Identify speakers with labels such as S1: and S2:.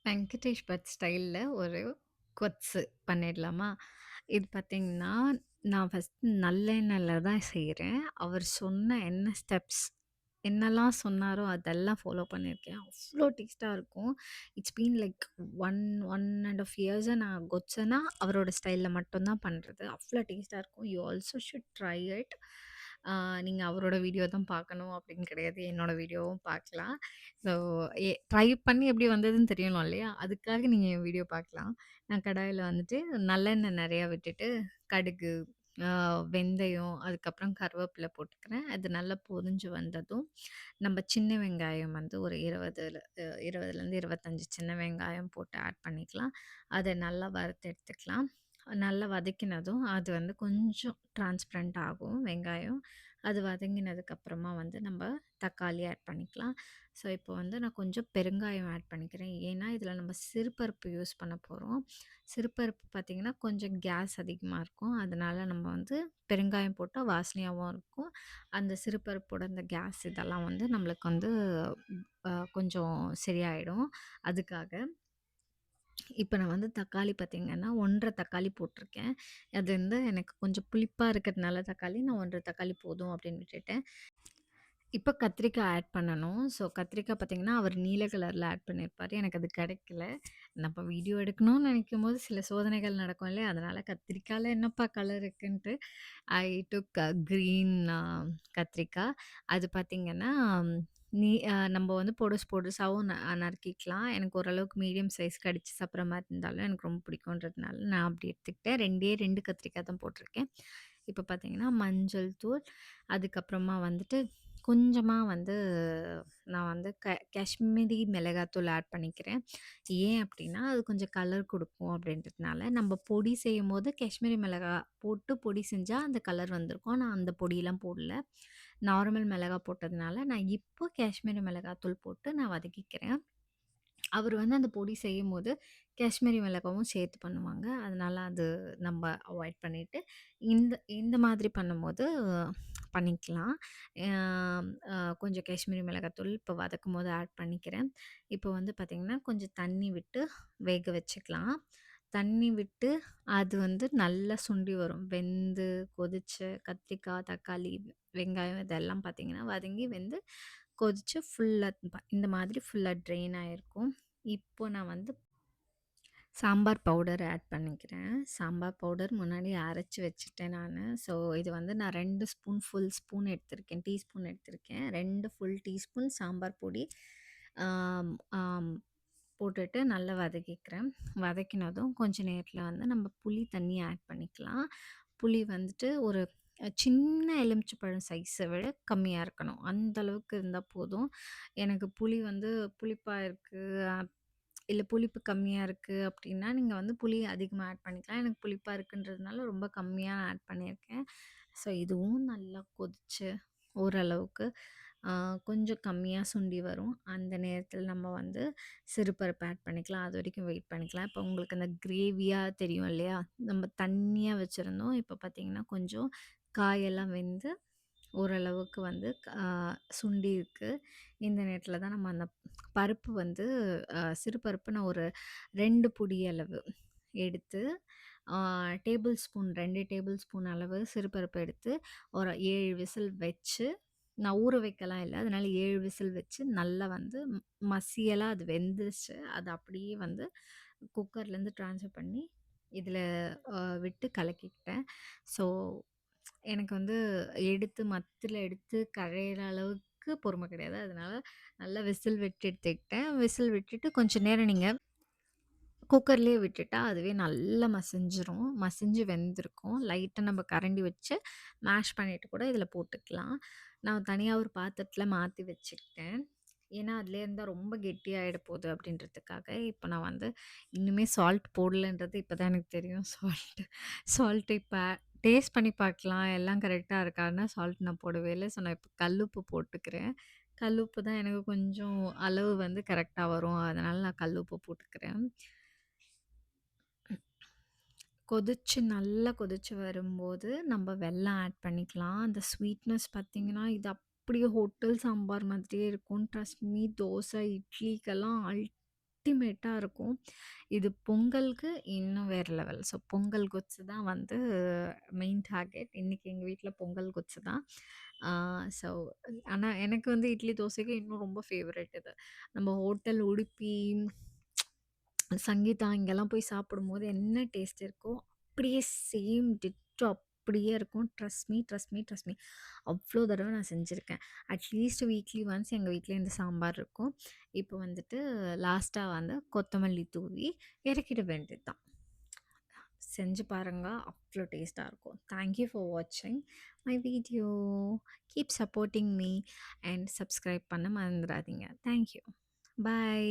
S1: Venkatesh but ஸ்டைல்ல ஒரு கொத்து பண்ணிடலாமா? இது பார்த்தீங்கன்னா, நான் ஃபர்ஸ்ட் நல்லெண்ணெயில தான் செய்றேன். அவர் சொன்ன என்ன ஸ்டெப்ஸ் என்னலாம் சொன்னாரோ அதெல்லாம் ஃபாலோ பண்ணியிருக்கேன். அவ்ளோ டேஸ்ட்டா இருக்கும். இட்ஸ் பீன் லைக் 1 1 1/2 இயர்ஸா நான் கொச்சனா அவரோட ஸ்டைல்ல மட்டும் தான் பண்றது. அவ்ளோ டேஸ்ட்டா இருக்கும். You also should try it. நீங்க அவரோட வீடியோ தான் பார்க்கணும் அப்படின்னு கிடையாது. என்னோட வீடியோவும் பார்க்கலாம். ஸோ ட்ரை பண்ணி எப்படி வந்ததுன்னு தெரியணும் இல்லையா? அதுக்காக நீங்க என் வீடியோ பார்க்கலாம். நான் கடாயில வந்துட்டு நல்லெண்ணெய் நெறையா விட்டுட்டு, கடுகு, ஆ வெந்தயம், அதுக்கப்புறம் கருவேப்பில போட்டுக்கிறேன். அது நல்லா பொரிஞ்சு வந்ததும், நம்ம சின்ன வெங்காயம் வந்து ஒரு 20லேருந்து 25 சின்ன வெங்காயம் போட்டு ஆட் பண்ணிக்கலாம். அத நல்லா வறுத்து எடுத்துக்கலாம். நல்லா வதக்கினதும், அது வந்து கொஞ்சம் டிரான்ஸ்பரண்ட் ஆகும் வெங்காயம். அது வதங்கினதுக்கப்புறமா வந்து நம்ப தக்காளி ஆட் பண்ணிக்கலாம். ஸோ, இப்போ வந்து நான் கொஞ்சம் பெருங்காயம் ஆட் பண்ணிக்கிறேன். ஏன்னா, இதில நம்ம சிறுபருப்பு யூஸ் பண்ண போறோம். சிறுபருப்பு பார்த்தீங்கன்னா, கொஞ்சம் கேஸ் அதிகமா இருக்கும். அதனால நம்ம வந்து பெருங்காயம் போட்டா வாசனையாவும் இருக்கும். அந்த சிறுபருப்போட அந்த கேஸ் இதெல்லாம் வந்து நம்மளுக்கு வந்து கொஞ்சம் சரியாயிடும். அதுக்காக. இப்ப நான் வந்து தக்காளி பார்த்தீங்கன்னா, 1 1/2 தக்காளி போட்டிருக்கேன். அது வந்து எனக்கு கொஞ்சம் புளிப்பா இருக்கிறதுனால தக்காளி, நான் 1 1/2 தக்காளி போதும் அப்படின்னு விட்டுட்டேன். இப்ப கத்திரிக்காய் ஆட் பண்ணணும். ஸோ கத்திரிக்காய் பார்த்தீங்கன்னா, அவர் நீல கலர்ல ஆட் பண்ணியிருப்பாரு. எனக்கு அது கிடைக்கல. நம்ம வீடியோ எடுக்கணும்னு நினைக்கும்போது சில சோதனைகள் நடக்கும் இல்லையா? அதனால கத்திரிக்காய்ல என்னப்பா கலர் இருக்குன்ட்டு ஐ டுக் கிரீன் கத்திரிக்காய். அது பார்த்தீங்கன்னா, நம்ம வந்து பொடுசு பொடுசாவும் நறுக்கிக்கலாம். எனக்கு ஓரளவுக்கு மீடியம் சைஸ் கடிச்சு சாப்பிட்ற மாரி இருந்தாலும் எனக்கு ரொம்ப பிடிக்குன்றதுனால நான் அப்படி எடுத்துக்கிட்டேன். 2டே 2 கத்திரிக்காய் தான் போட்டிருக்கேன். இப்ப பார்த்தீங்கன்னா, மஞ்சள் தூள், அதுக்கப்புறமா வந்துட்டு கொஞ்சமா வந்து நான் வந்து காஷ்மீரி மிளகாத்தூள் ஆட் பண்ணிக்கிறேன். ஏன் அப்டின்னா, அது கொஞ்சம் கலர் குடுக்கும் அப்டின்றதுனால. நம்ம பொடி செய்யும்போது காஷ்மீரி மிளகா போட்டு பொடி செஞ்சா அந்த கலர் வந்திருக்கும். நான் அந்த பொடியெல்லாம் போடல. நார்மல் மிளகா போட்டதுனால, நான் இப்போ காஷ்மீரி மிளகாத்தூள் போட்டு நான் வதக்கிக்கிறேன். அவரு வந்து அந்த பொடி செய்யும்போது, காஷ்மீரி மிளகாவும் சேர்த்து பண்ணுவாங்க. அதனால அது நம்ப அவாய்ட் பண்ணிட்டு, இந்த இந்த மாதிரி பண்ணும்போது பண்ணிக்கலாம். அ கொஞ்சம் காஷ்மீரி மிளகாத்தூள் இப்போ வதக்கும்போது ஆட் பண்ணிக்கிறேன். இப்போ வந்து பார்த்திங்கன்னா, கொஞ்சம் தண்ணி விட்டு வேக வச்சுக்கலாம். தண்ணி விட்டு அது வந்து நல்லா சுண்டி வரும். வெந்து, கொதிச்சு கத்திரிக்காய், தக்காளி, வெங்காயம் இதெல்லாம் பார்த்திங்கன்னா, வதங்கி வெந்து கொதிச்சு ஃபுல்லா இந்த மாதிரி ஃபுல்லா ட்ரெயின் ஆயிருக்கும். இப்போ நான் வந்து சாம்பார் பவுடர் ஆட் பண்ணிக்கிறேன். சாம்பார் பவுடர் முன்னாடியே அரைச்சு வச்சுட்டேன் நானு. ஸோ இது வந்து நான் 2 ஸ்பூன் ஃபுல் ஸ்பூன் எடுத்திருக்கேன். டீஸ்பூன் எடுத்திருக்கேன். 2 ஃபுல் டீஸ்பூன் சாம்பார் பொடி ஆம், ஆம், போட்டுட்டு நல்லா வதக்கிக்கிறேன். வதக்கினதும் கொஞ்ச நேரத்தில வந்து நம்ம புளி தண்ணி ஆட் பண்ணிக்கலாம். புளி வந்துட்டு ஒரு சின்ன எலுமிச்சப்பழம் சைஸை விட கம்மியா இருக்கணும். அந்த அளவுக்கு இருந்தா போதும். எனக்கு புளி வந்து புளிப்பா இருக்கு, இல்ல புளிப்பு கம்மியா இருக்கு அப்டின்னா, நீங்க வந்து புளி அதிகமா ஆட் பண்ணிக்கலாம். எனக்கு புளிப்பா இருக்குன்றதுனால ரொம்ப கம்மியா ஆட் பண்ணியிருக்கேன். ஸோ இதுவும் நல்லா கொதிச்சு ஓரளவுக்கு கொஞ்சம் கம்மியா சுண்டி வரும். அந்த நேரத்தில நம்ம வந்து சிறுபருப்பு ஆட் பண்ணிக்கலாம். அதுவரைக்கும் வெயிட் பண்ணிக்கலாம். இப்போ உங்களுக்கு அந்த கிரேவியா தெரியும் இல்லையா? நம்ம தண்ணியா வச்சிருந்தோம். இப்போ பார்த்தீங்கன்னா, கொஞ்சம் காயெல்லாம் வெந்து ஓரளவுக்கு வந்து சுண்டி இருக்கு. இந்த நேரத்தில தான் நம்ம அந்த பருப்பு வந்து சிறு பருப்பு நான் ஒரு 2 புடி அளவு எடுத்து, ஆ டேபிள் ஸ்பூன் 2 டேபிள் ஸ்பூன் அளவு சிறு பருப்பு எடுத்து, ஒரு 7 விசில் வச்சு, நான் ஊற வைக்கலாம் இல்ல. அதனால 7 விசில் வச்சு நல்லா வந்து மசியலா அது வெந்துருச்சு. அத அப்படியே வந்து குக்கர்லேருந்து ட்ரான்ஸ்ஃபர் பண்ணி, இதில விட்டு கலக்கிக்கிட்டேன். ஸோ எனக்கு வந்து மத்துல எடுத்து கழையிற அளவுக்கு பொறுமை கிடையாது. அதனால நல்லா விசில் விட்டு எடுத்துக்கிட்டேன். விசில் விட்டுட்டு கொஞ்சம் நேரம் நீங்க குக்கர்லேயே விட்டுட்டா அதுவே நல்லா மசிஞ்சிரும். மசிஞ்சு வெந்திருக்கும். லைட்டா நம்ம கரண்டி வச்சு மேஷ் பண்ணிட்டு கூட இதில போட்டுக்கலாம். நான் தனியா ஒரு பாத்திரத்தில மாத்தி வச்சுக்கிட்டேன். ஏன்னா, அதிலேயே இருந்தா ரொம்ப கெட்டியாயிட போகுது அப்படின்றதுக்காக. இப்ப நான் வந்து இன்னுமே சால்ட் போடலன்றது இப்ப தான் எனக்கு தெரியும். சால்ட் இப்ப டேஸ்ட் பண்ணி பார்க்கலாம். எல்லாம் கரெக்ட்டா இருக்கான்னா, சால்ட் நான் போடவே இல்ல. ஸோ, நான் இப்ப கல்லுப்பு போட்டுக்கிறேன். கல்லுப்பு தான் எனக்கு கொஞ்சம் அளவு வந்து கரெக்ட்டா வரும். அதனால நான் கல்லுப்பு போட்டுக்கிறேன். நல்லா கொதிச்சு வரும்போது, நம்ம வெல்லம் ஆட் பண்ணிக்கலாம். அந்த ஸ்வீட்னஸ் பார்த்தீங்கன்னா, இது அப்படியே ஹோட்டல் சாம்பார் மாதிரியே இருக்கும். ட்ரஸ்ட் மீ தோசை, இட்லிக்கெல்லாம் அல்டிமேட்டா இருக்கும். இது பொங்கலுக்கு இன்னும் வேற லெவல். ஸோ பொங்கல் கொத்து தான் வந்து மெயின் டார்கெட். இன்னைக்கு எங்க வீட்ல பொங்கல் கொத்து தான். ஆ ஸோ ஆனா எனக்கு வந்து இட்லி, தோசைக்கு இன்னும் ரொம்ப ஃபேவரைட் இது. நம்ம ஹோட்டல் உடுப்பி, சங்கீதா இங்கெல்லாம் போய் சாப்பிடும்போது என்ன டேஸ்ட் இருக்கோ, அப்படியே சேம் டிட்டோ அப்படியே இருக்கும். Trust me, trust me, trust me. அவ்ளோ தடவ நான் செஞ்சிருக்கேன். அட்லீஸ்ட் வீக்லி ஒன்ஸ் எங்க வீட்ல இந்த சாம்பார் இருக்கும். இப்போ வந்துட்டு லாஸ்ட்டா வந்து கொத்தமல்லி தூவி இறக்கிட வேண்டியது தான். செஞ்சு பாருங்க. அவ்ளோ டேஸ்ட்டா இருக்கும். தேங்க் யூ ஃபார் வாட்சிங் my video. Keep supporting me and subscribe பண்ண மறந்துடாதீங்க. Thank you. பை.